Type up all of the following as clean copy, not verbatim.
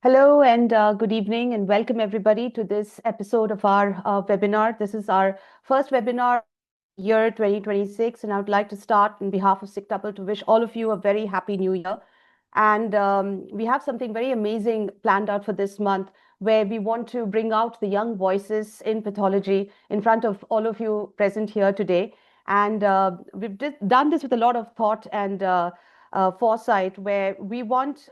Hello and good evening, and welcome everybody to this episode of our webinar. This is our first webinar year 2026, and I would like to start on behalf of SigTuple to wish all of you a very happy new year. And we have something very amazing planned out for this month where we want to bring out the young voices in pathology in front of all of you present here today. And we've done this with a lot of thought and foresight, where we want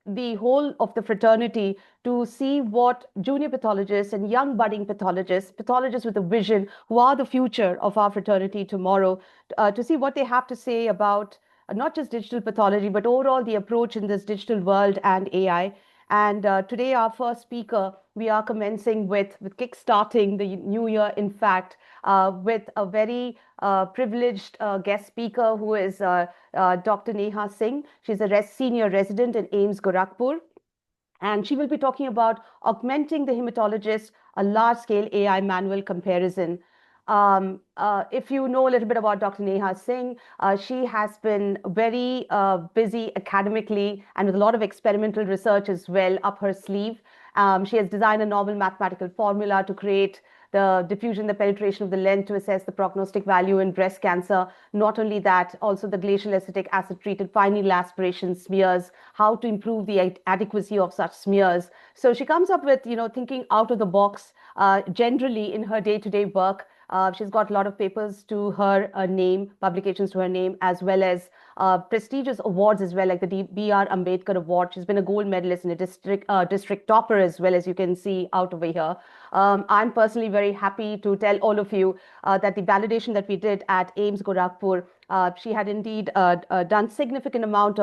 the whole of the fraternity to see what junior pathologists and young budding pathologists with a vision, who are the future of our fraternity tomorrow, to see what they have to say about not just digital pathology, but overall the approach in this digital world and AI. And today, our first speaker, we are commencing with kickstarting the new year, in fact, with a very privileged guest speaker who is Dr. Neha Singh. She's a senior resident in AIIMS Gorakhpur. And she will be talking about augmenting the hematologist, a large scale AI manual comparison. If you know a little bit about Dr. Neha Singh, she has been very busy academically and with a lot of experimental research as well up her sleeve. She has designed a novel mathematical formula to create the diffusion, the penetration of the lens to assess the prognostic value in breast cancer. Not only that, also the glacial acetic acid treated fine needle aspiration smears, how to improve the adequacy of such smears. So she comes up with, thinking out of the box generally in her day-to-day work. She's got a lot of papers to her name, publications to her name, as well as prestigious awards as well, like the B.R. Ambedkar Award. She's been a gold medalist and a district topper as well, as you can see out over here. I'm personally very happy to tell all of you that the validation that we did at AIIMS Gorakhpur, she had indeed taken significant amount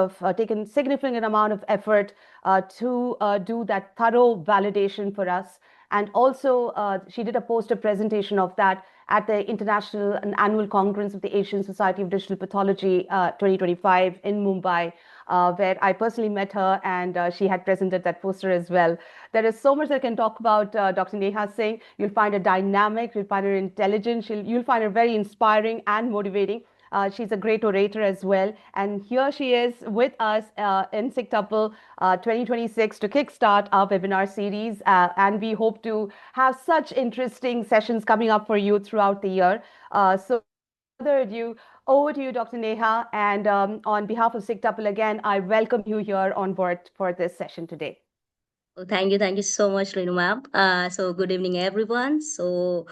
of effort to do that thorough validation for us. And also, she did a poster presentation of that at the International and Annual Congress of the Asian Society of Digital Pathology 2025 in Mumbai, where I personally met her, and she had presented that poster as well. There is so much that I can talk about Dr. Neha Singh. You'll find her dynamic, you'll find her intelligent, you'll find her very inspiring and motivating. She's a great orator as well. And here she is with us in SigTuple 2026 to kickstart our webinar series. And we hope to have such interesting sessions coming up for you throughout the year. So further ado, over to you, Dr. Neha. And on behalf of SigTuple, again, I welcome you here on board for this session today. Oh, thank you so much, Renu ma'am. So good evening, everyone. So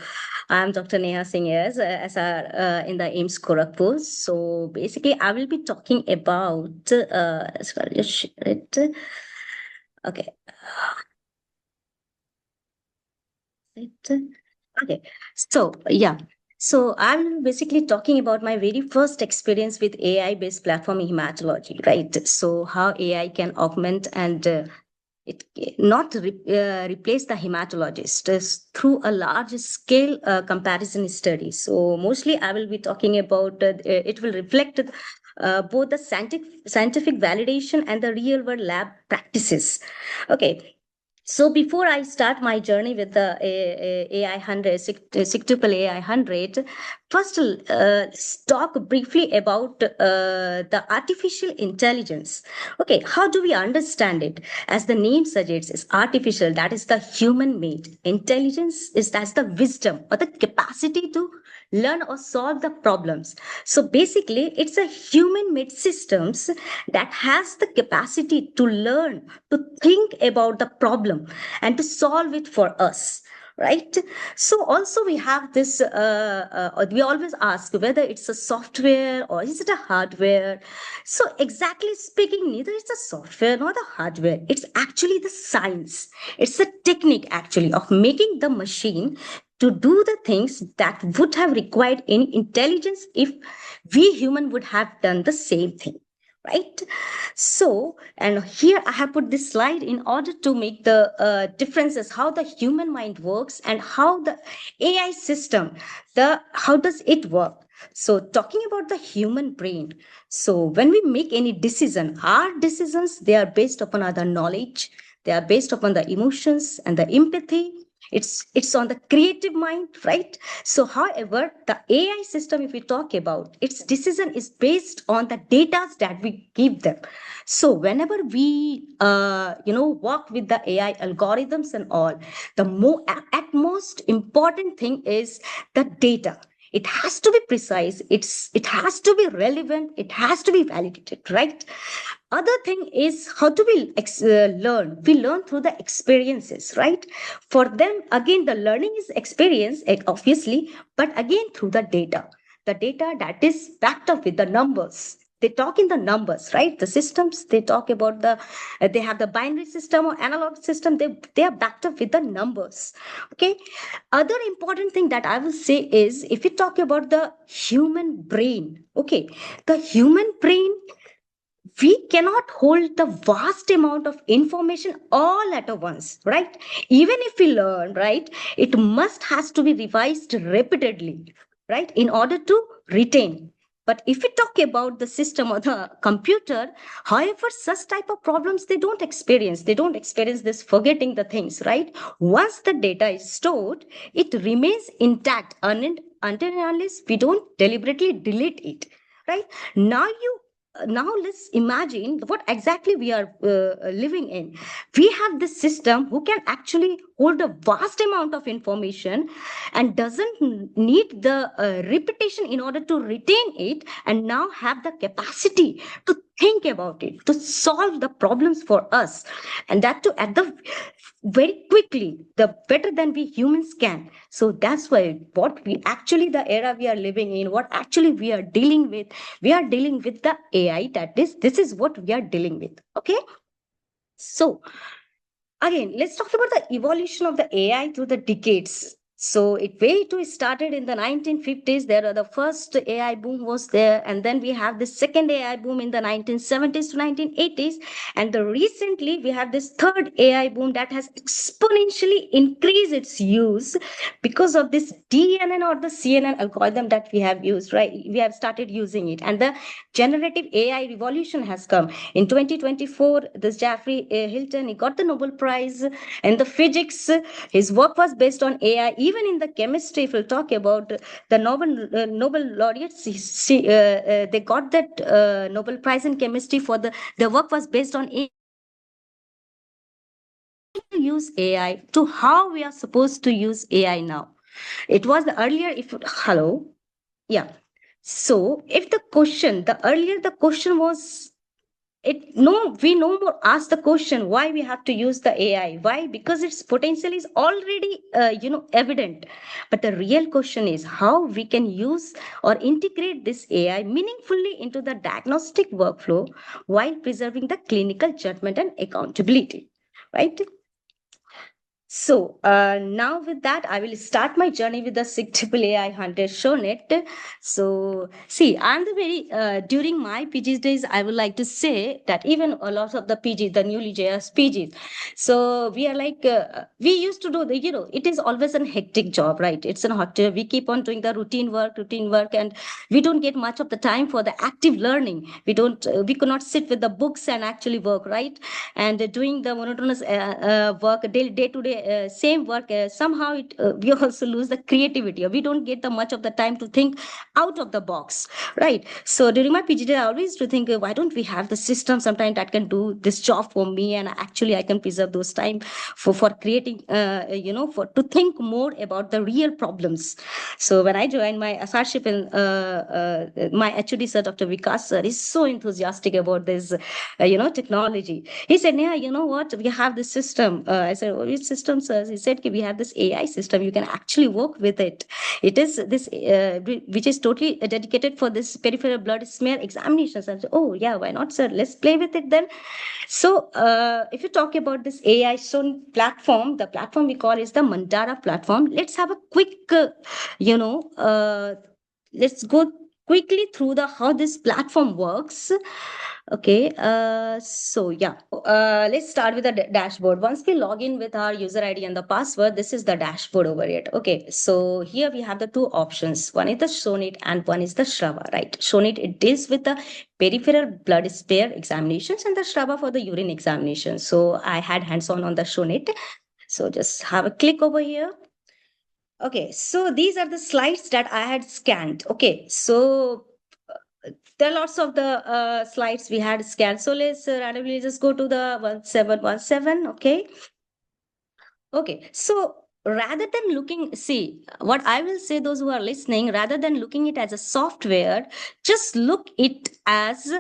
I'm Dr. Neha Singh in the AIIMS Gorakhpur. So basically, I will be talking about. Sorry, just share it. Okay. Okay. So yeah. So I'm basically talking about my very first experience with AI-based platform in hematology, right? So how AI can augment and it not replace the hematologist through a large scale comparison study. So mostly I will be talking about it will reflect both the scientific validation and the real world lab practices. Okay. So before I start my journey with the AI 100, SigTuple AI 100, first let's talk briefly about the artificial intelligence. Okay, how do we understand it? As the name suggests, it's artificial. That is the human-made. Intelligence is that's the wisdom or the capacity to learn or solve the problems. So basically, it's a human-made systems that has the capacity to learn, to think about the problem and to solve it for us, right? So also we have this we always ask whether it's a software or is it a hardware. So exactly speaking, neither it's a software nor the hardware. It's actually the science. It's the technique actually of making the machine to do the things that would have required any intelligence if we human would have done the same thing, right? So, and here I have put this slide in order to make the differences, how the human mind works and how the AI system, how does it work? So talking about the human brain. So when we make any decision, our decisions, they are based upon other knowledge. They are based upon the emotions and the empathy. It's on the creative mind, right? So however, the AI system, if we talk about, its decision is based on the data that we give them. So whenever we work with the AI algorithms and all, the at most important thing is the data. It has to be precise, it has to be relevant, it has to be validated, right? Other thing is, how do we learn? We learn through the experiences, right? For them, again, the learning is experience, obviously, but again through the data that is backed up with the numbers. They talk in the numbers, right? The systems, they talk about they have the binary system or analog system, they are backed up with the numbers. Okay. Other important thing that I will say is, if we talk about the human brain, okay, the human brain, we cannot hold the vast amount of information all at once, right? Even if we learn, right, it must has to be revised repeatedly, right, in order to retain. But if we talk about the system or the computer, however, such type of problems, they don't experience this forgetting the things, right? Once the data is stored, it remains intact until and unless we don't deliberately delete it, right? Now let's imagine what exactly we are living in. We have this system who can actually hold a vast amount of information and doesn't need the repetition in order to retain it, and now have the capacity to think about it, to solve the problems for us, and that too at the very quickly, the better than we humans can. So that's why what we actually, the era we are living in, what actually we are dealing with the AI. This is what we are dealing with. Okay. So again, let's talk about the evolution of the AI through the decades. So it started in the 1950s. There are the first AI boom was there, and then we have the second AI boom in the 1970s to 1980s, and the recently we have this third AI boom that has exponentially increased its use because of this DNN or the CNN algorithm that we have used. Right, we have started using it, and the generative AI revolution has come in 2024. This Jeffrey Hilton, he got the Nobel Prize in the physics. His work was based on AI. Even in the chemistry, if we'll talk about the Nobel laureates, they got that Nobel Prize in chemistry for the work was based on AI. Use AI to how we are supposed to use AI now. It was the earlier, if hello, yeah. So if the earlier the question was, it no we no more ask the question why we have to use the AI. Why? Because its potential is already evident. But the real question is how we can use or integrate this AI meaningfully into the diagnostic workflow while preserving the clinical judgment and accountability, right? So now with that, I will start my journey with the SigTuple AI Hunter Shownet. So see, I'm the very during my PG's days, I would like to say that even a lot of the PGs, the newly JS PGs, so we are like we used to do the it is always a hectic job, right? It's a hot. We keep on doing the routine work, and we don't get much of the time for the active learning. We could not sit with the books and actually work, right? And doing the monotonous work day to day same work, somehow we also lose the creativity, or we don't get the much of the time to think out of the box, right? So during my PG day, I always used to think, why don't we have the system sometime that can do this job for me, and actually I can preserve those time for creating for to think more about the real problems. So when I joined my associateship in my HOD sir, Dr. Vikas sir, is so enthusiastic about this technology. He said, Neha, you know what? We have this system. I said, oh, which system, sir? He said, we have this AI system. You can actually work with it. It is this, which is totally dedicated for this peripheral blood smear examinations. I said, oh, yeah, why not, sir? Let's play with it then. So, if you talk about this AI shown platform, the platform we call is the Mandara platform. Let's have a quick, let's go quickly through the how this platform works. Okay, so yeah, let's start with the dashboard. Once we log in with our user ID and the password, this is the dashboard over it. Okay, so here we have the two options. One is the Shonit and one is the Shrava, right? Shonit, it deals with the peripheral blood smear examinations, and the Shrava for the urine examination. So I had hands-on on the Shonit. So just have a click over here. Okay, so these are the slides that I had scanned. Okay, so there are lots of the slides we had scanned. So let's randomly just go to the 1717. Okay, okay, so rather than looking, see what I will say, those who are listening, rather than looking it as a software, just look it as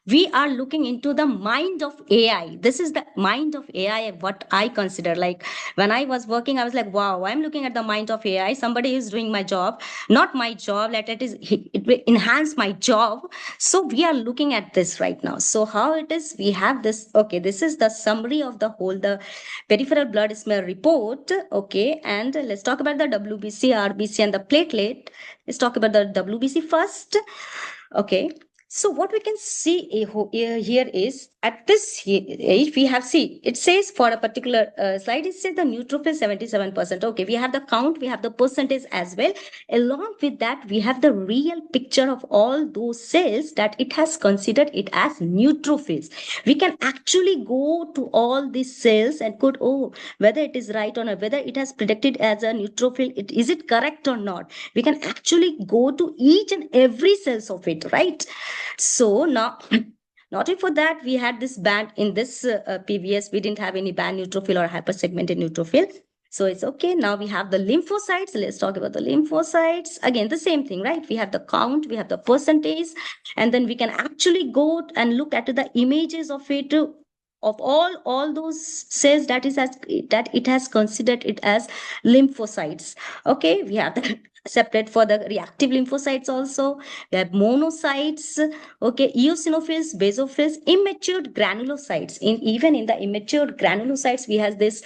we are looking into the mind of AI. This is the mind of AI, what I consider. Like when I was working, I was like, wow, I'm looking at the mind of AI. Somebody is doing my job, not my job. Let it is it will enhance my job. So we are looking at this right now. So how it is, we have this. Okay, this is the summary of the whole the peripheral blood smear report. Okay, and let's talk about the WBC, RBC, and the platelet. Let's talk about the WBC first. Okay, so what we can see here is at this age we have, see it says for a particular slide, it says the neutrophil 77%. Okay, we have the count, we have the percentage as well. Along with that, we have the real picture of all those cells that it has considered it as neutrophils. We can actually go to all these cells and could, oh, whether it is right or not, whether it has predicted as a neutrophil, is it correct or not. We can actually go to each and every cells of it, right? So now, not only for that, we had this band in this PVS. We didn't have any band neutrophil or hypersegmented neutrophil. So it's okay. Now we have the lymphocytes. Let's talk about the lymphocytes. Again, the same thing, right? We have the count, we have the percentage, and then we can actually go and look at the images of it, of all those cells that is as that it has considered it as lymphocytes. Okay, we have the separate for the reactive lymphocytes also. We have monocytes, okay, eosinophils, basophils, immature granulocytes. In even in the immature granulocytes, we have this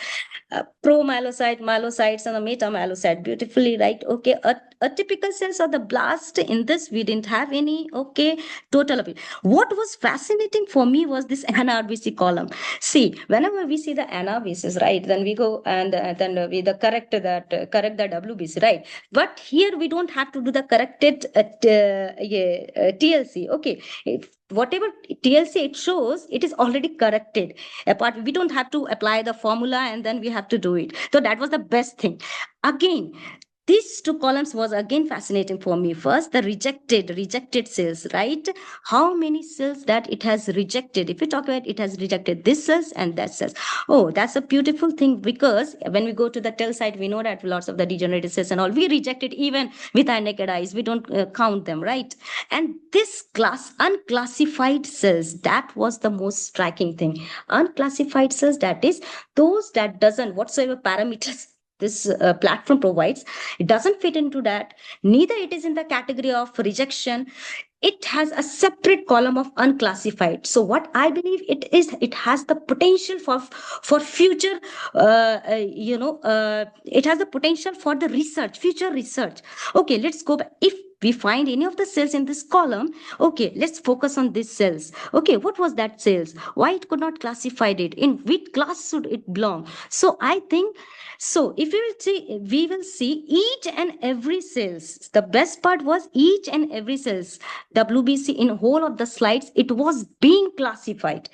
promyelocyte, myelocytes, and the metamyelocyte. Beautifully, right? Okay, a typical cells of the blast. In this, we didn't have any. Okay, total of it. What was fascinating for me was this NRBC column. See, whenever we see the NRBCs, right, then we go and then we the correct that correct the WBC, right? But here we don't have to do the corrected TLC. Okay, whatever TLC it shows, it is already corrected. Apart, we don't have to apply the formula and then we have to do it. So that was the best thing. Again, these two columns was again fascinating for me. First, the rejected cells, right? How many cells that it has rejected? If we talk about, it has rejected this cells and that cells. Oh, that's a beautiful thing, because when we go to the tail side, we know that lots of the degenerated cells and all we reject it even with our naked eyes. We don't count them, right? And this class unclassified cells, that was the most striking thing. Unclassified cells, that is those that doesn't whatsoever parameters this platform provides, it doesn't fit into that, neither it is in the category of rejection. It has a separate column of unclassified. So what I believe it is, it has the potential for future it has the potential for the research, future research. Okay, let's go back. If we find any of the cells in this column, okay, let's focus on these cells. Okay, what was that cells, why it could not classified it, in which class should it belong? So I think, so if we will see each and every cells. The best part was each and every cells WBC in whole of the slides, it was being classified.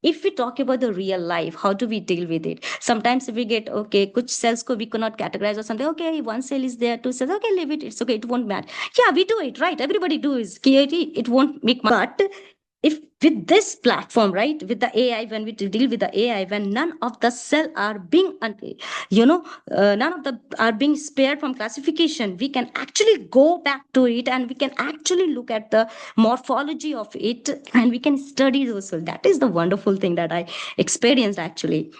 If we talk about the real life, how do we deal with it? Sometimes we get, okay, kuch cells ko we cannot categorize or something. Okay, one cell is there, two cells. Okay, leave it. It's okay. It won't matter. Yeah, we do it, right? Everybody do is it won't make much. But if with this platform, right, with the AI, when we deal with the AI, when none of the cell are being, none of the are being spared from classification, we can actually go back to it and we can actually look at the morphology of it and we can study those cells. That is the wonderful thing that I experienced actually.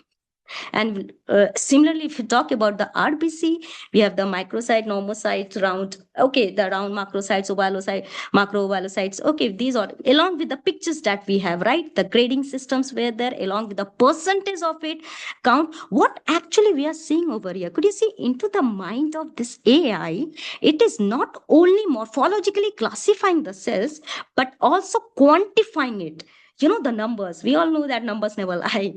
And similarly, if you talk about the RBC, we have the microcyte, normocytes, round, okay, the round macrocytes, ovalocyte, macroovalocytes. Okay, these are along with the pictures that we have, right? The grading systems were there, along with the percentage of it count. What actually we are seeing over here? Could you see into the mind of this AI? It is not only morphologically classifying the cells, but also quantifying it. The numbers, we all know that numbers never lie,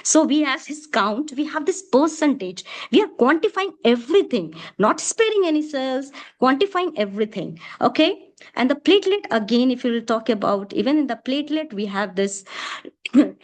so we have this count, we have this percentage, we are quantifying everything, not sparing any cells, quantifying everything. Okay. And the platelet, again, if you will talk about, even in the platelet, we have this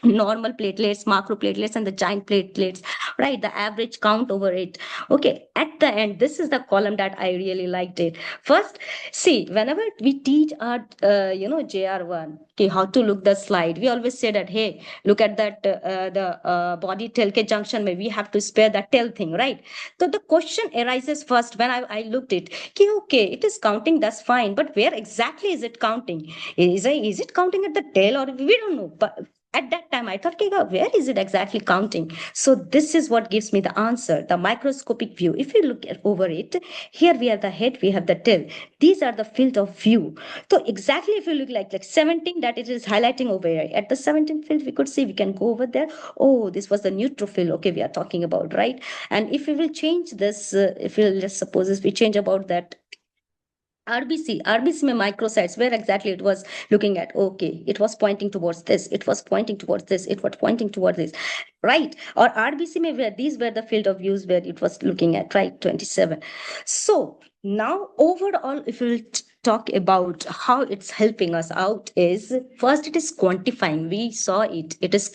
normal platelets, macroplatelets, and the giant platelets. right? The average count over it. Okay, at the end, this is the column that I really liked it. First, see, whenever we teach our, JR1, okay, how to look the slide, we always say that, hey, look at that, the body tail ke junction, maybe we have to spare that tail thing, right? So the question arises first when I looked it, okay, it is counting, that's fine, but where exactly is it counting? Is it counting at the tail, or we don't know? But at that time, I thought, okay, where is it exactly counting? So this is what gives me the answer, the microscopic view. If you look at over it, here we have the head, we have the tail. These are the field of view. So exactly if you look like 17, that it is highlighting over here. At the 17 field, we could see, we can go over there. Oh, this was the neutrophil. Okay, we are talking about, right? And if we will change this, if we'll just suppose if we change about that RBC में microsites, where exactly it was looking at. Okay, it was pointing towards this. It was pointing towards this. It was pointing towards this, right? Or RBC में where these were the field of views where it was looking at, right? 27. So now overall, if we'll talk about how it's helping us out, is first it is quantifying. We saw it. It is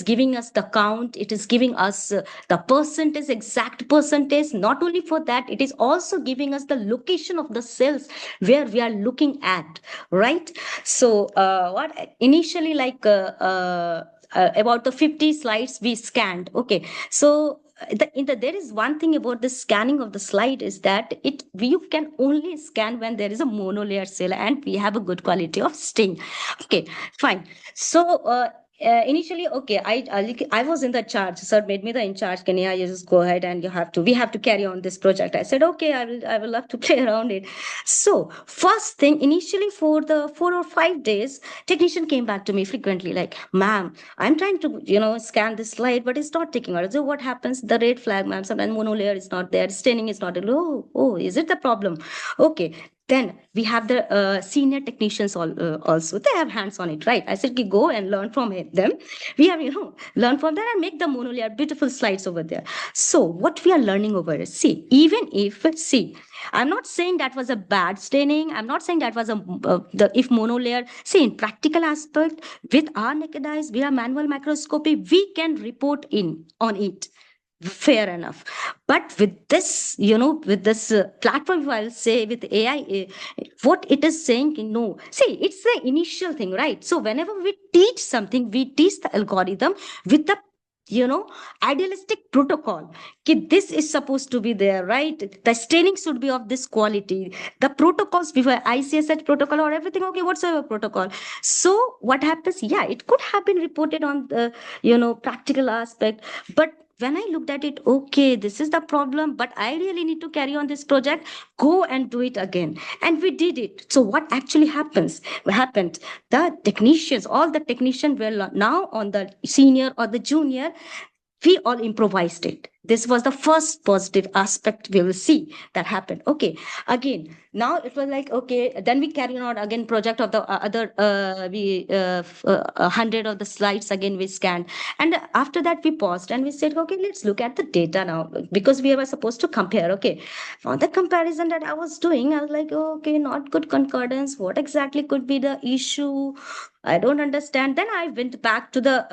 giving us the count. It is giving us the percentage, exact percentage. Not only for that, it is also giving us the location of the cells where we are looking at, right? So what initially about the 50 slides we scanned. Okay, so there is one thing about the scanning of the slide, is that you can only scan when there is a monolayer cell and we have a good quality of sting. Okay, fine. So initially, okay, I was in the charge. Sir made me the in charge. Can you just go ahead, and we have to carry on this project. I said, okay, I will love to play around it. So first thing, initially for the 4 or 5 days, technician came back to me frequently, like, ma'am, I'm trying to scan this slide, but it's not taking out. So what happens? The red flag, ma'am. Sometimes monolayer is not there, staining is not there. Oh, is it the problem? Okay, then we have the senior technicians also. They have hands on it, right? I said, "Okay, go and learn from them. We have, learn from them and make the monolayer beautiful slides over there." So what we are learning over is, see, I'm not saying that was a bad staining. I'm not saying that was if monolayer. See, in practical aspect, with our naked eyes, via manual microscopy, we can report in on it. Fair enough. But with this, with this platform, I'll say with AI, what it is saying, see, it's the initial thing, right? So whenever we teach something, we teach the algorithm with the idealistic protocol. This is supposed to be there, right? The staining should be of this quality. The protocols before ICSH protocol or everything, okay, whatsoever protocol. So what happens? Yeah, it could have been reported on the practical aspect, but when I looked at it, okay, this is the problem, but I really need to carry on this project, go and do it again. And we did it. So what actually happened? The technicians, all the technicians were now on the senior or the junior, we all improvised it. This was the first positive aspect we will see that happened. Okay, again, now it was like, okay, then we carry on again project of the other we 100 of the slides again we scanned, and after that we paused and we said, okay, let's look at the data now, because we were supposed to compare. Okay, for the comparison that I was doing, I was like, oh, okay, not good concordance. What exactly could be the issue? I don't understand. Then I went back to the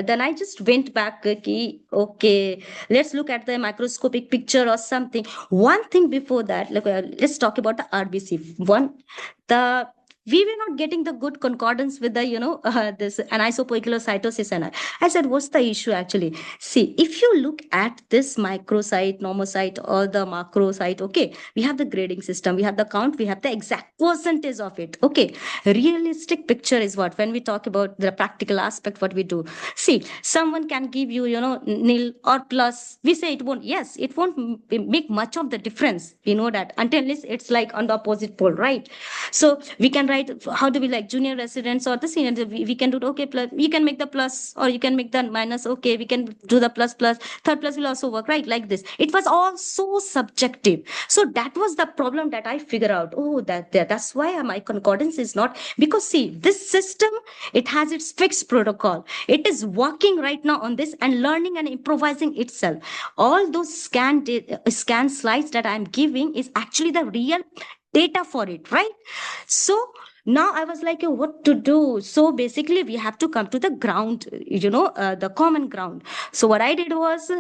then I just went back. Okay, let's look at the microscopic picture or something. One thing before that, let's talk about the RBC. The we were not getting the good concordance with the this anisopoikilocytosis, and I said, what's the issue actually? See, if you look at this microcyte, normocyte, or the macrocyte, okay, we have the grading system, we have the count, we have the exact percentage of it. Okay, realistic picture is what, when we talk about the practical aspect, what we do. See, someone can give you nil or plus, we say it won't, yes, it won't make much of the difference, we know that, until it's like on the opposite pole, right? So we can write, how do we like junior residents or the senior, we can do okay, plus you can make the plus or you can make the minus. Okay, we can do the plus, third plus will also work, right? Like this, it was all so subjective. So that was the problem that I figure out. Oh, that's why my concordance is not, because see, this system, it has its fixed protocol, it is working right now on this and learning and improvising itself. All those scan slides that I'm giving is actually the real data for it, right? So Now I was like, what to do? So basically, we have to come to the ground, the common ground. So what I did was,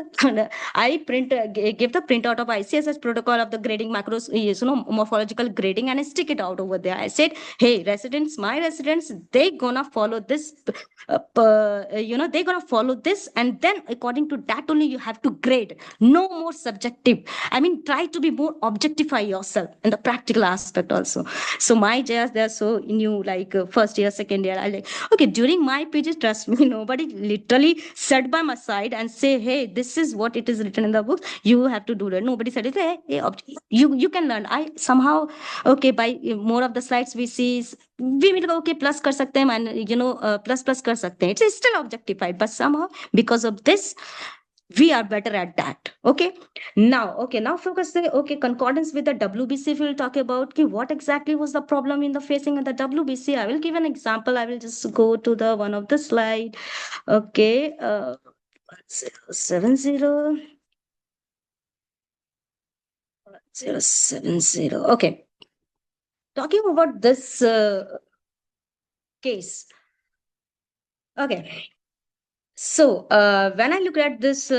I give the printout of ICSS protocol of the grading macros, morphological grading, and I stick it out over there. I said, hey, residents, my residents, they gonna follow this, they're gonna follow this, and then according to that only you have to grade. No more subjective. I mean, try to be more objectify yourself in the practical aspect also. So my js, they're so new, like first year, second year, I like, okay, during my PG, trust me, nobody literally sat by my side and say, hey, this is what it is written in the book, you have to do that. Nobody said it. Hey, hey, you can learn. I somehow, okay, by more of the slides we see, we will okay plus कर सकते हैं, and plus plus कर सकते हैं. It's still objectified, but somehow because of this we are better at that. Okay, now focus the, okay, concordance with the WBC. If we'll talk about ki what exactly was the problem in the facing in the WBC, I will give an example. I will just go to the one of the slide. Okay, 070. Okay, talking about this case. Okay, so when I look at this,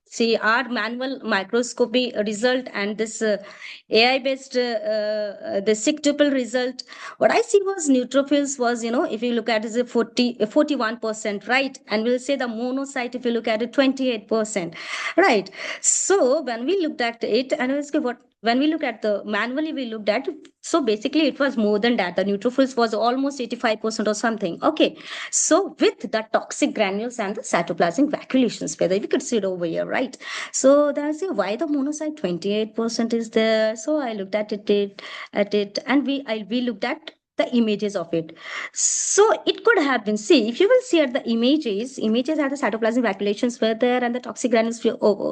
see our manual microscopy result and this AI based the SigTuple result, what I see was neutrophils was, if you look at it, is a 41%, right? And we'll say the monocyte, if you look at it, 28%, right? So when we looked at it, and I was what when we look at the manually, we looked at, so basically it was more than that. The neutrophils was almost 85% or something. Okay, so with the toxic granules and the cytoplasmic vacuolations, whether we could see it over here, right? So then I say, why the monocyte 28% is there? So I looked at it, and we looked at the images of it. So it could have been, see, if you will see at the images at the cytoplasmic vacuolations were there, and the toxic granules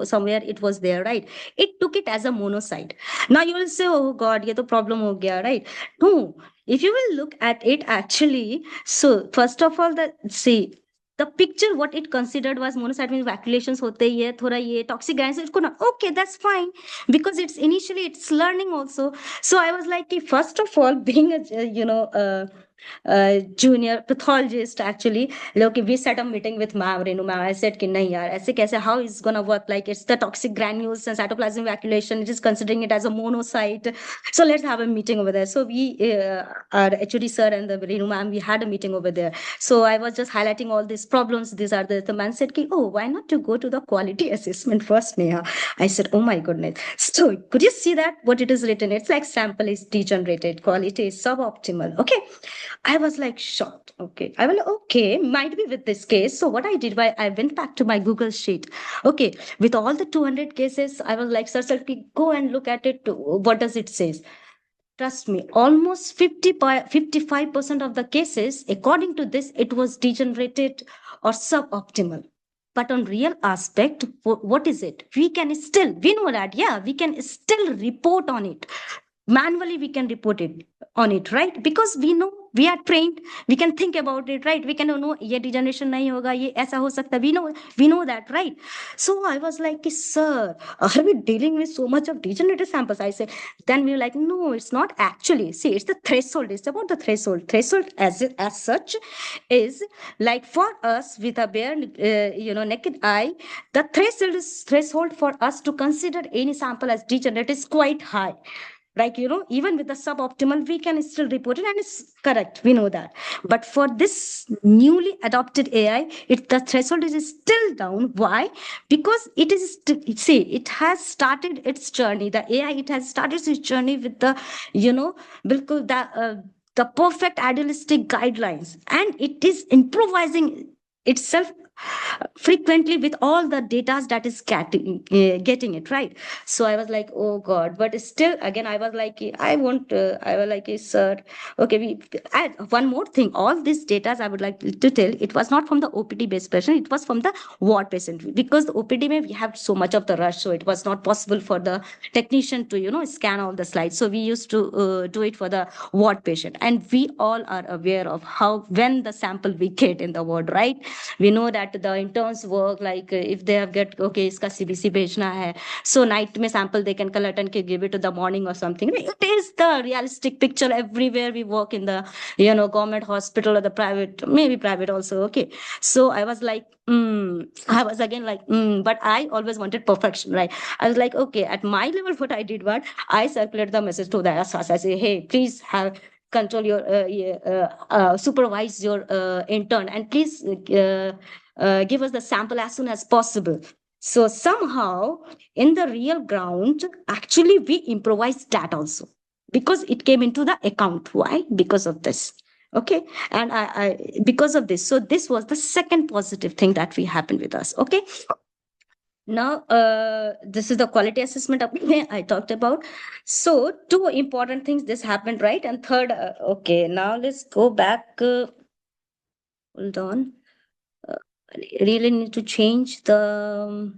somewhere it was there, right? It took it as a monocyte. Now you will say, oh God, ye to problem ho gaya, right? No, if you will look at it actually, so first of all, the see the picture what it considered was monocyte means vacuolations hote hi hai, thoda ye toxic granules, it could not, okay, that's fine, because it's initially it's learning also. So I was like, first of all, being a junior pathologist, actually, look, we set a meeting with ma'am Renu ma'am. I said कि नहीं यार, ऐसे कैसे, how is gonna work, like it's the toxic granules and cytoplasmic vacuolation, it is considering it as a monocyte, so let's have a meeting over there. So we our HOD sir and the Renu ma'am, we had a meeting over there. So I was just highlighting all these problems. These are the man said कि, oh, why not to go to the quality assessment first, Neha? I said, oh my goodness. So could you see that what it is written? It's like sample is degenerated, quality is suboptimal. Okay, I was like shocked. Okay, I will, okay, might be with this case. So what I did, I went back to my Google sheet. Okay, with all the 200 cases, I was like, sir, go and look at it. What does it says? Trust me, almost 55% of the cases, according to this, it was degenerated or suboptimal. But on real aspect, what is it? We know that, yeah, we can still report on it. Manually, we can report it on it, right? Because we know, we are trained, we can think about it, right? We can know ye degeneration nahi hoga, ye aisa ho sakta, we know that, right? So I was like, sir, are we dealing with so much of degenerated samples? I say, then we were like, no, it's not actually. See, it's the threshold. It's about the threshold. Threshold as such is like for us with a bare, naked eye, the threshold for us to consider any sample as degenerate is quite high. Like, even with the suboptimal, we can still report it, and it's correct. We know that. But for this newly adopted AI, the threshold is still down. Why? Because it is, see, it has started its journey. The AI, it has started its journey with the, bilkul the perfect idealistic guidelines, and it is improvising itself frequently with all the data that is getting it right. So I was like, oh God. But still, again, I was like, I was like, sir, okay, we add one more thing. All these data, I would like to tell, it was not from the OPD based patient, it was from the ward patient, because the OPD we have so much of the rush, so it was not possible for the technician to scan all the slides. So we used to do it for the ward patient, and we all are aware of how, when the sample we get in the ward, right? We know that that the interns work, like if they have get okay iska CBC bhejna hai, so night mein sample they can collect and give it to the morning or something. It is the realistic picture everywhere we work in the government hospital or the private, maybe private also. Okay, so I was like, I was again like, but I always wanted perfection, right? I was like, okay, at my level, what I did was I circulated the message to the SAS. I say, hey, please have control your supervise your intern, and please give us the sample as soon as possible. So somehow in the real ground, actually we improvised that also, because it came into the account. Why? Because of this. Okay. And I because of this, so this was the second positive thing that we happened with us. Okay. Now, this is the quality assessment I talked about. So, two important things this happened, right? And third, okay, now let's go back. Hold on. Uh, I really need to change the.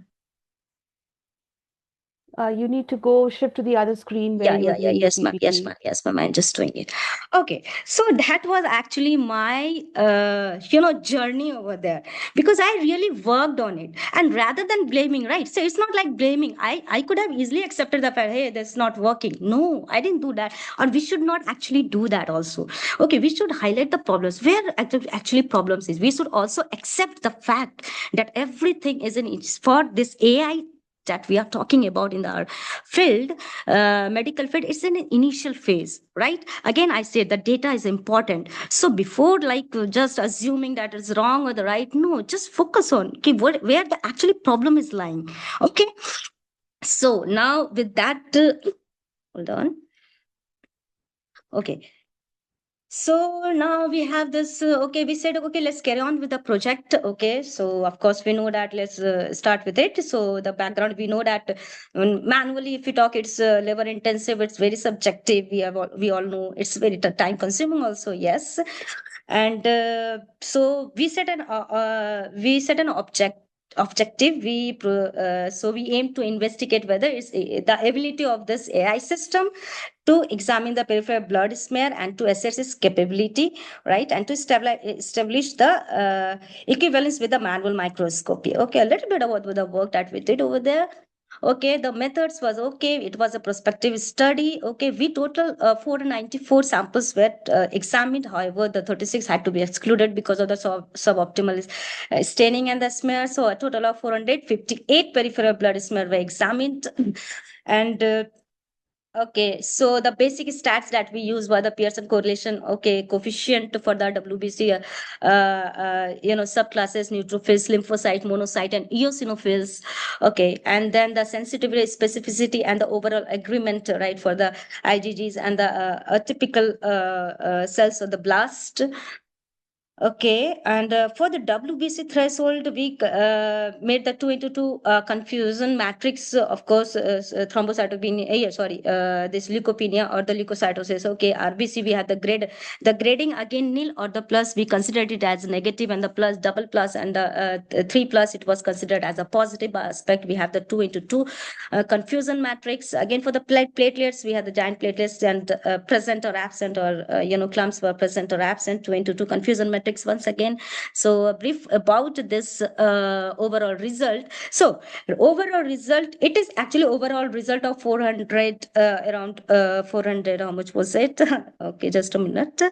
You need to go shift to the other screen where Yeah, you were yeah, yeah. doing your Yes, ma'am. Yes, PPT. ma'am. Yes, ma'am. I'm just doing it. Okay. So that was actually my, journey over there, because I really worked on it. And rather than blaming, right? So it's not like blaming. I could have easily accepted the fact, hey, that's not working. No, I didn't do that. Or we should not actually do that also. Okay. We should highlight the problems where actually problems is. We should also accept the fact that everything is in it's for this AI that we are talking about in our field, medical field. It's in an initial phase, right? Again, I say the data is important. So before like just assuming that it's wrong or the right, no, just focus on okay, where the actually problem is lying. Okay. So now with that, hold on. Okay. So now we have this. Okay, we said okay, let's carry on with the project. Okay, so of course we know that let's start with it. So the background, we know that manually, if we talk, it's labor intensive. It's very subjective. We all know it's very time consuming also. Yes, and so we set an objective. So we aim to investigate whether it's the ability of this AI system to examine the peripheral blood smear and to assess its capability, right? And to establish the equivalence with the manual microscopy. Okay, a little bit about the work that we did over there. Okay, the methods was okay. It was a prospective study. Okay, we total 494 samples were examined. However, the 36 had to be excluded because of the suboptimal staining and the smear. So a total of 458 peripheral blood smear were examined. And okay, so the basic stats that we use were the Pearson correlation, okay, coefficient for the WBC, subclasses, neutrophils, lymphocyte, monocyte, and eosinophils. Okay, and then the sensitivity, specificity, and the overall agreement, right, for the IgGs and the atypical cells of the blast. Okay, and for the WBC threshold, we made the 2 into 2 confusion matrix. Of course, thrombocytopenia. Yeah, sorry, this leukopenia or the leukocytosis. Okay, RBC, we had the grading again nil or the plus. We considered it as negative, and the plus, double plus, and the 3+. It was considered as a positive aspect. We have the 2 into 2 confusion matrix. Again, for the platelets, we have the giant platelets and present or absent, or clumps were present or absent. 2 into 2 confusion matrix once again. So a brief about this overall result. So overall result, it is actually overall result of 400, around 400. How much was it? Okay, just a minute.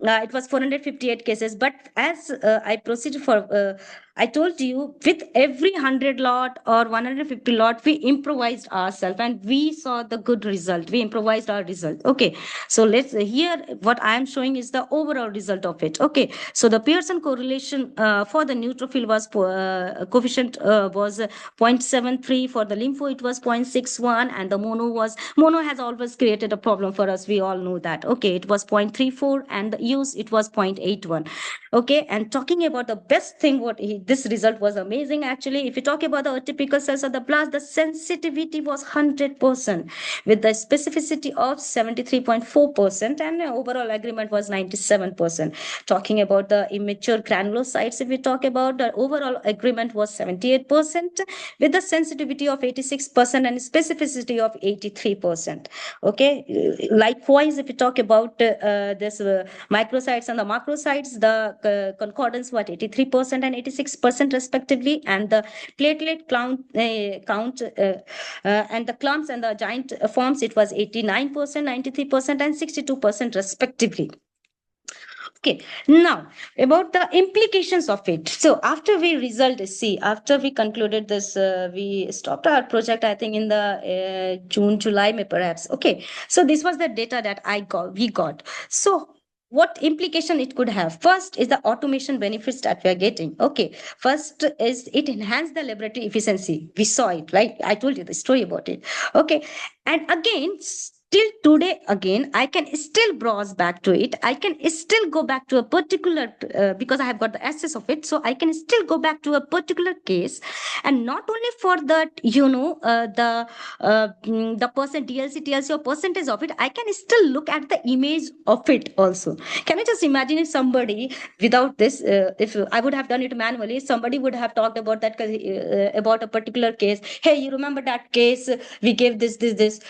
It was 458 cases, but as I proceeded for, I told you with every 100 lot or 150 lot, we improvised ourselves and we saw the good result. We improvised our result. Okay, so let's here what I am showing is the overall result of it. Okay, so the Pearson correlation for the neutrophil was coefficient was 0.73. For the lympho, it was 0.61, and the mono has always created a problem for us. We all know that. Okay, it was 0.34, and the use it was 0.81. Okay, and talking about the best thing, this result was amazing actually. If you talk about the atypical cells of the blast, the sensitivity was 100% with the specificity of 73.4%, and overall agreement was 97%. Talking about the immature granulocytes, if we talk about the overall agreement was 78% with the sensitivity of 86% and specificity of 83%. Okay, likewise, if we talk about this microcytes and the macrocytes, the concordance was 83% and 86%. 66% respectively, and the platelet count and the clumps and the giant forms, it was 89%, 93%, and 62% respectively. Okay, now about the implications of it. So after we result, see, after we concluded this, we stopped our project, I think in the June, July, may perhaps. Okay, so this was the data that we got. So what implication it could have? First is the automation benefits that we are getting. Okay, first is it enhanced the laboratory efficiency. We saw it, right? I told you the story about it. Okay, and again, till today, again I can still browse back to it. I can still go back to a particular because I have got the access of it, so I can still go back to a particular case. And not only for that, the percent DLC TLC or percentage of it, I can still look at the image of it also. Can you just imagine if somebody, without this, if I would have done it manually, somebody would have talked about that about a particular case. Hey, you remember that case? We gave this.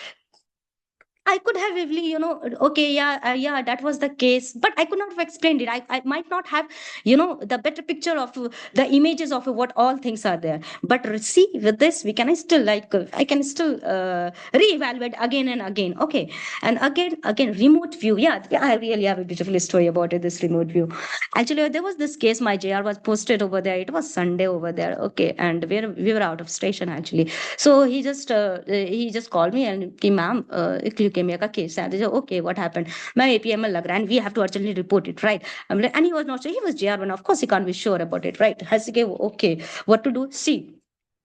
I could have easily, okay, yeah, yeah, that was the case, but I could not have explained it. I might not have, the better picture of the images of what all things are there. But see, with this, we can still I can still reevaluate again and again. Okay, and again, remote view. Yeah, yeah, I really have a beautiful story about it. This remote view. Actually, there was this case. My JR was posted over there. It was Sunday over there. Okay, and we were out of station actually. So he just called me and कि ma'am leukemia का case है. I said, okay, what happened? मैं APML लग रहा है and we have to urgently report it, right? I'm like, and he was not sure. He was JR1. Of course, he can't be sure about it, right? I said, okay, what to do? See,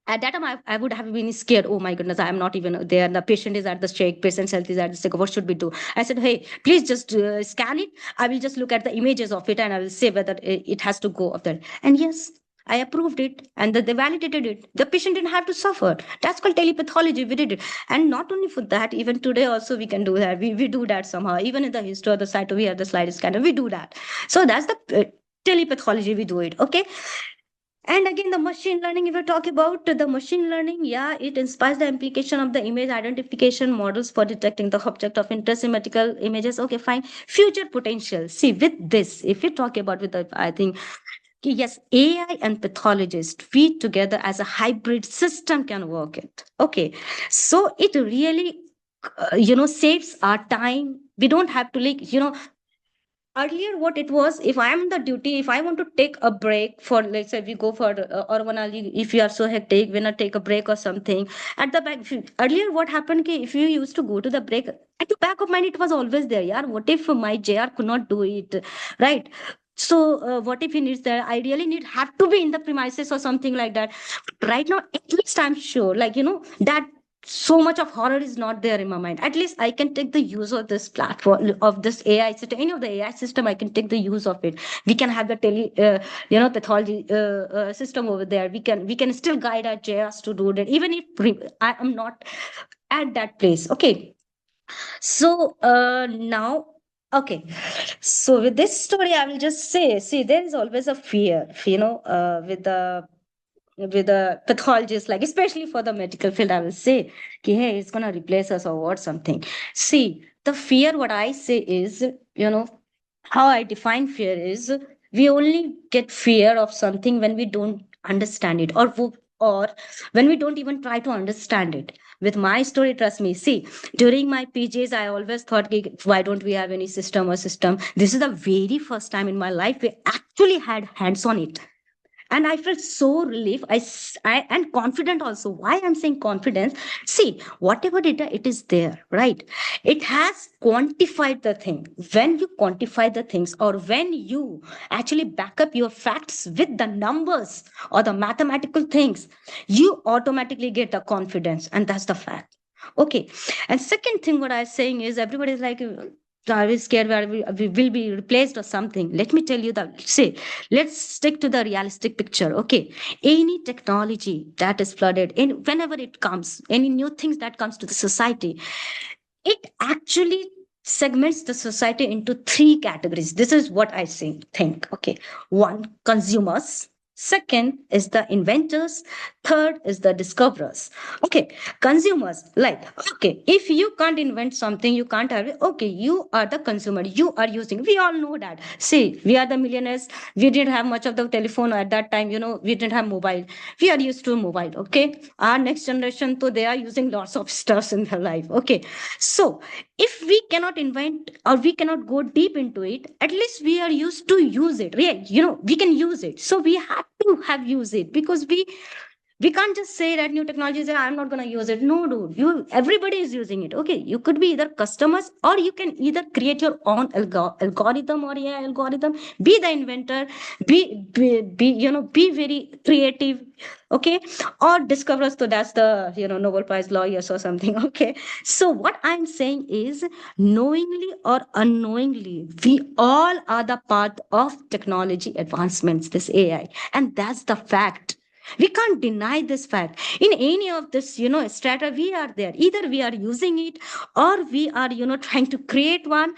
at that time, I would have been scared. Oh my goodness, I am not even there. The patient is at the stake, patient's health is at the stake. What should we do? I said, hey, please just scan it. I will just look at the images of it and I will say whether it has to go of that. And yes, I approved it and they validated it. The patient didn't have to suffer. That's called telepathology. We did it. And not only for that, even today also we can do that. We do that somehow. Even in the history of the site, we have the slide scanner. We do that. So that's the telepathology. We do it. Okay. And again, the machine learning, if we talk about the machine learning, yeah, it inspires the implication of the image identification models for detecting the object of interest in medical images. Okay, fine. Future potential. See, with this, if you talk about with the, I think, yes, AI and pathologist, we together as a hybrid system can work it. Okay, so it really, saves our time. We don't have to earlier what it was, if I am on the duty, if I want to take a break for, let's say we go for or one, if you are so hectic, when I take a break or something at the back, earlier what happened ki, if you used to go to the break, at the back of mind it was always there. Yeah, what if my JR could not do it, right? So what if he needs that, I really need have to be in the premises or something like that. Right now at least I'm sure, that so much of horror is not there in my mind. At least I can take the use of this platform, of this AI system, any of the AI system, I can take the use of it. We can have the pathology system over there. We can still guide our JRs to do that, even if I am not at that place. Okay, so now, okay, so with this story I will just say, see, there is always a fear, with the pathologist, like especially for the medical field, I will say, ki, hey, it's gonna replace us or what something. See, the fear, what I say is, how I define fear is, we only get fear of something when we don't understand it, or when we don't even try to understand it. With my story, trust me, see, during my PJs, I always thought, ki, why don't we have any system? This is the very first time in my life we actually had hands on it, and I felt so relief. I and confident also. Why I'm saying confidence? See, whatever data it is there, right? It has quantified the thing. When you quantify the things, or when you actually back up your facts with the numbers or the mathematical things, you automatically get a confidence, and that's the fact. Okay, and second thing, what I'm saying is, everybody's like, I was scared where we will be replaced or something. Let me tell you that, say, let's stick to the realistic picture. Okay, any technology that is flooded, and whenever it comes, any new things that comes to the society, it actually segments the society into three categories. This is what I think. Okay, one, consumers. Second is the inventors. Third is the discoverers. Okay, consumers. Like, okay, if you can't invent something, you can't have it. Okay, you are the consumer. You are using. We all know that. See, we are the millionaires. We didn't have much of the telephone at that time. We didn't have mobile. We are used to mobile. Okay, our next generation, so they are using lots of stuffs in their life. Okay, so if we cannot invent or we cannot go deep into it, at least we are used to use it, right? We can use it, so we have to have use it, because we can't just say that new technology is there, I'm not going to use it. No, dude, everybody is using it. Okay, you could be either customers, or you can either create your own algorithm or AI algorithm. Be the inventor, be very creative. Okay, or discoverers, so that's the Nobel Prize lawyers or something. Okay, so what I'm saying is, knowingly or unknowingly, we all are the part of technology advancements, this AI, and that's the fact. We can't deny this fact. In any of this strata, we are there. Either we are using it, or we are trying to create one,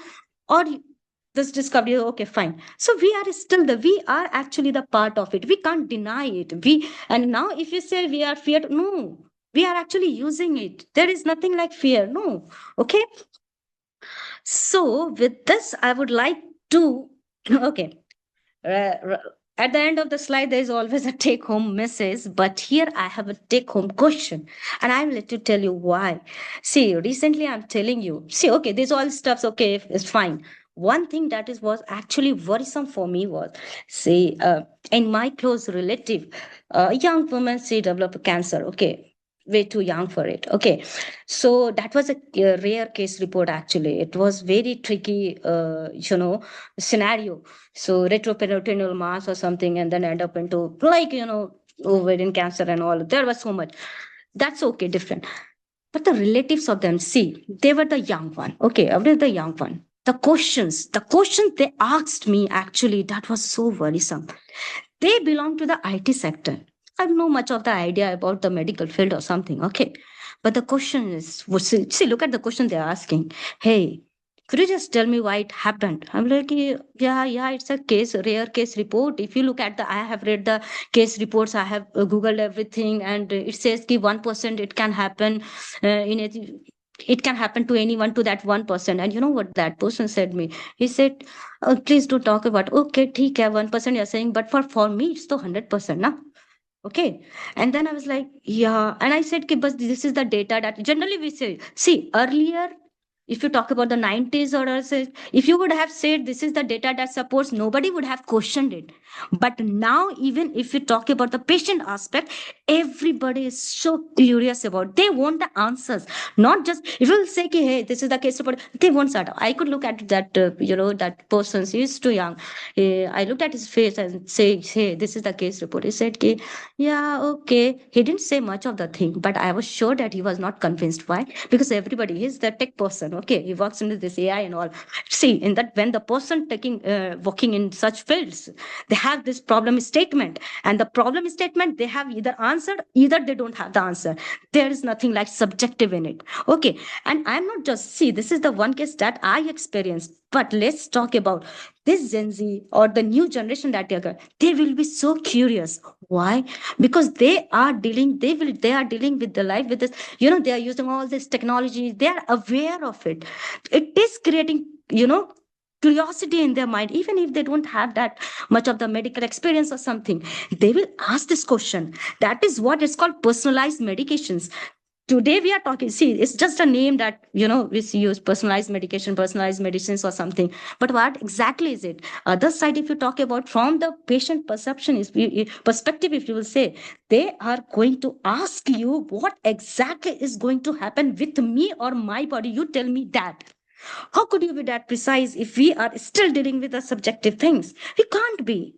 or this discovery. Okay, fine, so we are still we are actually the part of it. We can't deny it. And now if you say we are fear, no, we are actually using it. There is nothing like fear, no. Okay, so with this I would like to okay, uh, r- at the end of the slide, there is always a take home message, but here I have a take home question, and I'm let to tell you why. See, recently I'm telling you, see, okay, this all stuff's okay, it's fine. One thing that is was actually worrisome for me was, see, in my close relative, a young woman, she developed cancer. Okay, way too young for it. Okay, so that was a rare case report. Actually, it was very tricky, scenario. So retroperitoneal mass or something, and then end up into like ovarian cancer and all. There was so much. That's okay, different. But the relatives of them, see, they were the young one. Okay, I was the young one. The questions they asked me, actually, that was so worrisome. They belong to the IT sector. I have no much of the idea about the medical field or something. Okay. But the question is, see, look at the question they're asking. Hey, could you just tell me why it happened? I'm like, yeah, it's a rare case report. If you look at I have read the case reports, I have Googled everything, and it says ki 1% it can happen in it. It can happen to anyone, to that 1%. And you know what that person said me? He said, please do talk about, okay, ठीक है, 1% you're saying, but for me, it's the 100%, na? Okay. And then I was like, yeah. And I said, but this is the data that generally we say. See, earlier, if you talk about the 90s or else, if you would have said this is the data that supports, nobody would have questioned it. But now, even if you talk about the patient aspect, everybody is so curious about. They want the answers, not just if you'll say, ki, hey, this is the case report. They won't start. I could look at that, that person. He's too young. I looked at his face and say, hey, this is the case report. He said, ki, yeah, okay. He didn't say much of the thing, but I was sure that he was not convinced. Why? Because everybody is the tech person. Okay, he works into this AI and all. See, in that when the person working in such fields, they have this problem statement, and the problem statement they have either answered, either they don't have the answer. There is nothing like subjective in it. Okay, and I'm not just see. This is the one case that I experienced. But let's talk about this Gen Z or the new generation that they will be so curious. Why? Because they are dealing with the life with this, they are using all this technology, they are aware of it. It is creating curiosity in their mind, even if they don't have that much of the medical experience or something. They will ask this question. That is what is called personalized medications. Today we are talking, see, it's just a name that we use, personalized medication, personalized medicines or something. But what exactly is it? Other side, if you talk about from the patient perception is perspective, if you will say, they are going to ask you what exactly is going to happen with me or my body. You tell me that. How could you be that precise if we are still dealing with the subjective things? We can't be,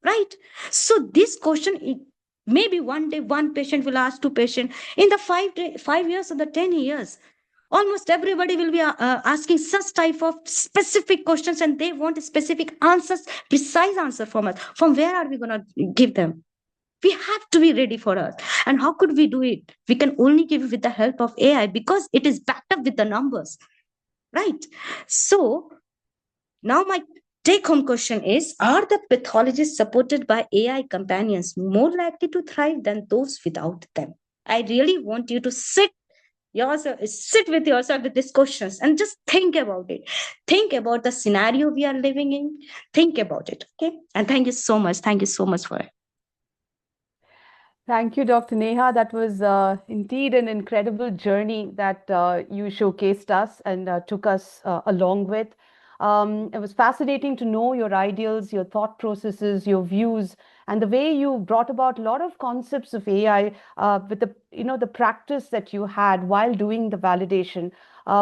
right? So this question, maybe one day one patient will ask two patient. In the 5 years or the 10 years, almost everybody will be asking such type of specific questions, and they want specific answers, precise answer from us. From where are we going to give them? We have to be ready for us. And how could we do it? We can only give it with the help of AI, because it is backed up with the numbers, right? So now my Take home question is, are the pathologists supported by AI companions more likely to thrive than those without them? I really want you to sit with yourself with these questions and just think about it. Think about the scenario we are living in. Think about it. Okay. And thank you so much. Thank you so much for it. Thank you, Dr. Neha. That was indeed an incredible journey that you showcased us and took us along with. It was fascinating to know your ideals, your thought processes, your views, and the way you brought about a lot of concepts of AI with the practice that you had while doing the validation.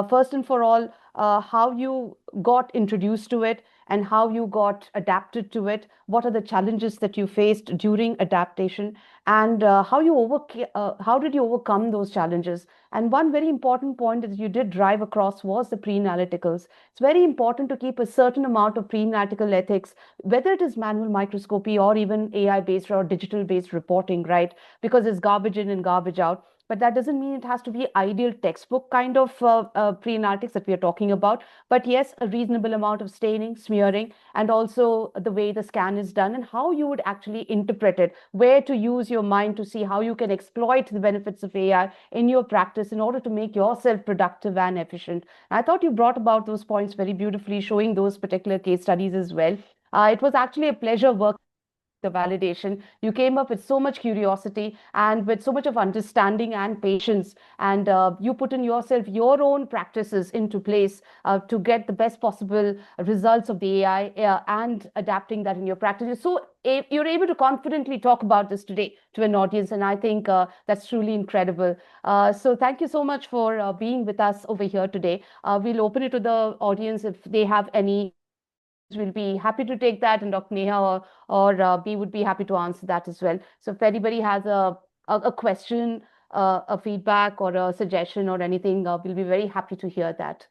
First and for all, how you got introduced to it and how you got adapted to it. What are the challenges that you faced during adaptation? And how did you overcome those challenges? And one very important point that you did drive across was the pre-analyticals. It's very important to keep a certain amount of pre-analytical ethics, whether it is manual microscopy or even AI based or digital based reporting, right? Because it's garbage in and garbage out. But that doesn't mean it has to be ideal textbook kind of pre-analytics that we are talking about. But yes, a reasonable amount of staining, smearing, and also the way the scan is done and how you would actually interpret it, where to use your mind to see how you can exploit the benefits of AI in your practice in order to make yourself productive and efficient. And I thought you brought about those points very beautifully, showing those particular case studies as well. It was actually a pleasure working the validation. You came up with so much curiosity and with so much of understanding and patience. And you put in yourself your own practices into place to get the best possible results of the AI and adapting that in your practice. So you're able to confidently talk about this today to an audience. And I think that's truly incredible. So thank you so much for being with us over here today. We'll open it to the audience if they have any questions. We'll be happy to take that, and Dr. Neha or B would be happy to answer that as well. So if anybody has a question, a feedback, or a suggestion or anything, we'll be very happy to hear that.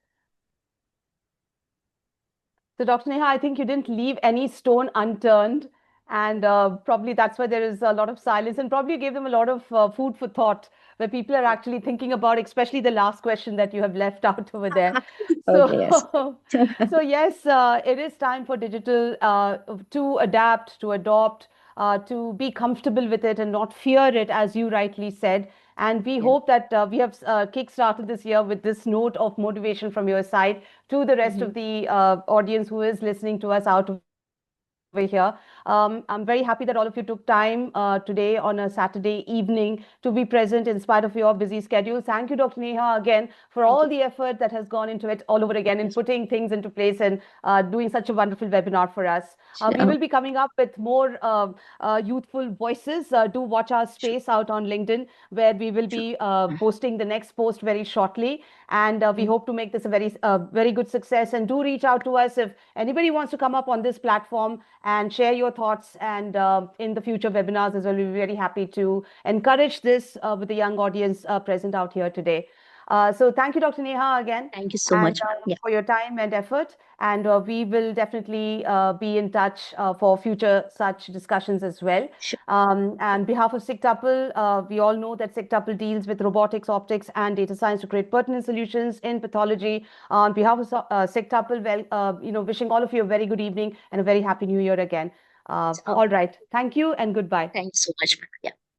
So, Dr. Neha, I think you didn't leave any stone unturned. And probably that's why there is a lot of silence, and probably gave them a lot of food for thought, where people are actually thinking about, especially the last question that you have left out over there. Okay, yes. So, so yes, it is time for digital to adapt, to adopt, to be comfortable with it and not fear it, as you rightly said. And we Yeah. hope that we have kick-started this year with this note of motivation from your side to the rest Mhm. of the audience who is listening to us out over here. I'm very happy that all of you took time today on a Saturday evening to be present in spite of your busy schedule. Thank you, Dr. Neha, again, for all Thank the you. effort that has gone into it all over again in Thank you. putting things into place and doing such a wonderful webinar for us. We Sure. will be coming up with more youthful voices. Do watch our Sure. space out on LinkedIn, where we will Sure. be posting the next post very shortly. And we Mhm. hope to make this a very good success. And do reach out to us if anybody wants to come up on this platform and share your thoughts. And in the future webinars as well, we'll be very happy to encourage this with the young audience present out here today. So thank you, Dr. Neha, again, Thank you so and much. Yeah. for your time and effort. And we will definitely be in touch for future such discussions as well. Sure. And behalf of SigTuple, we all know that SigTuple deals with robotics, optics, and data science to create pertinent solutions in pathology. On behalf of SigTuple, well, wishing all of you a very good evening and a very happy New Year again. Oh, All right. Thank you and goodbye. thank you so much. Yeah.